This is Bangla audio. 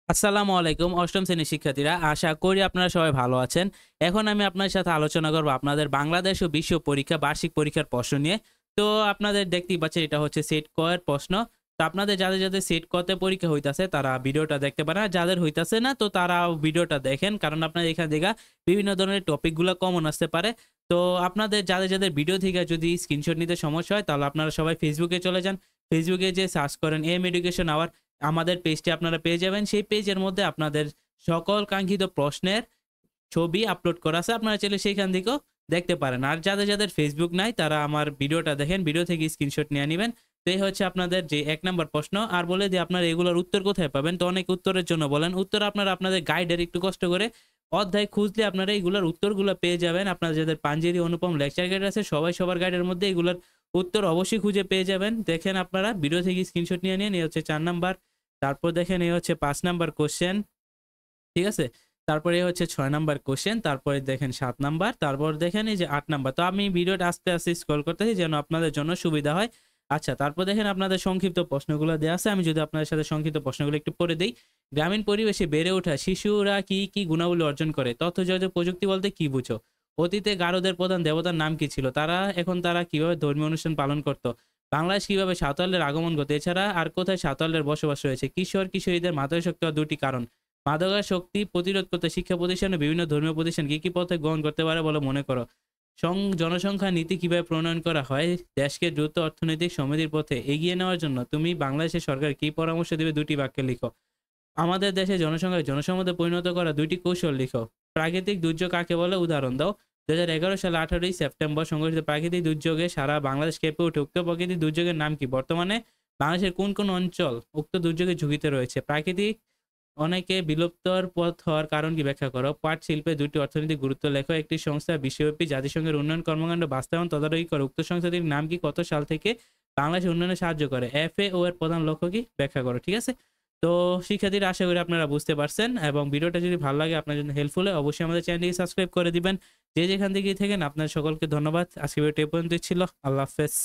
আসসালামু আলাইকুম অষ্টম শ্রেণীর শিক্ষার্থীরা, আশা করি আপনারা সবাই ভালো আছেন। এখন আমি আপনার সাথে আলোচনা করব আপনাদের বাংলাদেশ ও বিশ্ব পরীক্ষা বার্ষিক পরীক্ষার প্রশ্ন নিয়ে। তো আপনাদের দেখতেই পাচ্ছেন এটা হচ্ছে সেট ক এর প্রশ্ন। তো আপনাদের যাদের যাদের সেট ক তে পরীক্ষা হইতাছে তারা ভিডিওটা দেখতে পারেন, আর যাদের হইতাছে না তো তারা ভিডিওটা দেখেন, কারণ আপনাদের এখান থেকে বিভিন্ন ধরনের টপিকগুলো কমন আসতে পারে। তো আপনাদের যাদের যাদের ভিডিও থেকে যদি স্ক্রিনশট নিতে সমস্যা হয় তাহলে আপনারা সবাই ফেসবুকে চলে যান। ফেসবুকে যে সার্চ করেন এম এডুকেশন আওয়ার, আমাদের পেজটি আপনারা পেয়ে যাবেন। সেই পেজের মধ্যে আপনাদের সকল কাঙ্ক্ষিত প্রশ্নের ছবি আপলোড করা আছে, আপনারা চাইলে সেইখান থেকেও দেখতে পারেন। আর যাদের যাদের ফেসবুক নাই তারা আমার ভিডিওটা দেখেন, ভিডিও থেকে স্ক্রিনশট নিয়ে নেবেন। তো এই হচ্ছে আপনাদের যে ১ নাম্বার প্রশ্ন। আর বলে যে আপনারা এগুলোর উত্তর কোথায় পাবেন? তো অনেক উত্তরের জন্য বলেন। উত্তর আপনারা আপনাদের গাইডের একটু কষ্ট করে অধ্যায় খুঁজলে আপনারা এগুলোর উত্তরগুলো পেয়ে যাবেন। আপনারা যাদের পাঞ্জেরি অনুপম লেকচার গাইড আছে সবাই সবার গাইডের মধ্যে এগুলোর উত্তর অবশ্যই খুঁজে পেয়ে যাবেন। দেখেন আপনারা ভিডিও থেকে স্ক্রিনশট নিয়ে নিন। এই হচ্ছে ৪ নাম্বার। তারপর দেখেন এই হচ্ছে ৫ নাম্বার কোয়েশ্চেন। ঠিক আছে? তারপরে হচ্ছে ৬ নাম্বার কোয়েশ্চেন, তারপরে দেখেন ৭ নাম্বার, তারপর দেখেন এই যে ৮ নাম্বার। তো আমি ভিডিওটা আস্তে, আস্তে স্ক্রল করতেছি যেন আপনাদের জন্য সুবিধা হয়। আচ্ছা, তারপর দেখেন আপনাদের সংক্ষিপ্ত প্রশ্নগুলো দেয়া আছে। আমি যদি আপনাদের সাথে সংক্ষিপ্ত প্রশ্নগুলো একটু পড়ে দেই। গ্রামীণ পরিবেশে বেড়ে ওঠা শিশুরা কি, কি গুণাবলী অর্জন করে? তথ্য যোগাযোগ প্রযুক্তি বলতে কি বুঝো? অতীতে গারোদের প্রধান দেবতার নাম কি ছিল? তারা কিভাবে ধর্মীয় অনুষ্ঠান পালন করত? বাংলাদেশ কিভাবে সাঁওতালদের আগমন ঘটে? এছাড়া আর কোথায় সাঁওতালদের বসবাস রয়েছে? কিশোর-কিশোরীদের মাদকাসক্ত হওয়ার ২ টি কারণ। মাদকাসক্তি প্রতিরোধ করতে শিক্ষা প্রতিষ্ঠান ও বিভিন্ন ধর্মীয় প্রতিষ্ঠান কি, কি পদক্ষেপ গ্রহণ করতে পারে বলে মনে করো? জনসংখ্যা নীতি কিভাবে প্রণয়ন করা হয়? দেশকে দ্রুত অর্থনৈতিক সমৃদ্ধির পথে এগিয়ে নেওয়ার জন্য তুমি বাংলাদেশের সরকার কি পরামর্শ দেবে? ২ টি বাক্যে লিখো। আমাদের দেশে জনসংখ্যাকে জনসম্পদে পরিণত করা ২ টি কৌশল লিখো। প্রাকৃতিক দুর্যোগ কাকে বলে? উদাহরণ দাও। ২০১১ সালে ১৮ই সেপ্টেম্বর সংঘটিত প্রাকৃতিক দুর্যোগে সারা বাংলাদেশ কেঁপে ওঠে। উক্ত প্রাকৃতিক দুর্যোগের নাম কি? বর্তমানে বাংলাদেশের কোন, কোন অঞ্চল উক্ত দুর্যোগের ঝুঁকিতে রয়েছে? প্রাকৃতিক অনেকে বিলুপ্তর পথ হওয়ার কারণ কি ব্যাখ্যা করো? পাট শিল্পে ২ টি অর্থনৈতিক গুরুত্ব লেখো। একটি সংস্থা বিশ্বব্যাপী জাতিসংঘের উন্নয়ন কর্মকাণ্ড বাস্তবায়ন তদারকি করে। উক্ত সংস্থাটির নাম কি? কত সাল থেকে বাংলাদেশের উন্নয়নে সাহায্য করে? FAO এর প্রধান লক্ষ্য কি? ব্যাখ্যা করো। ঠিক আছে? তো শিক্ষার্থীরা, আশা করি আপনারা বুঝতে পারছেন, এবং ভিডিওটা যদি ভালো লাগে আপনার জন্য হেল্পফুল হয় অবশ্যই আমাদের চ্যানেলটিকে সাবস্ক্রাইব করে দিবেন। যে যেখান থেকেই থাকেন আপনাদের সকলকে ধন্যবাদ। আজকের ভিডিওটা এ পর্যন্তই ছিল। আল্লাহ হাফেজ।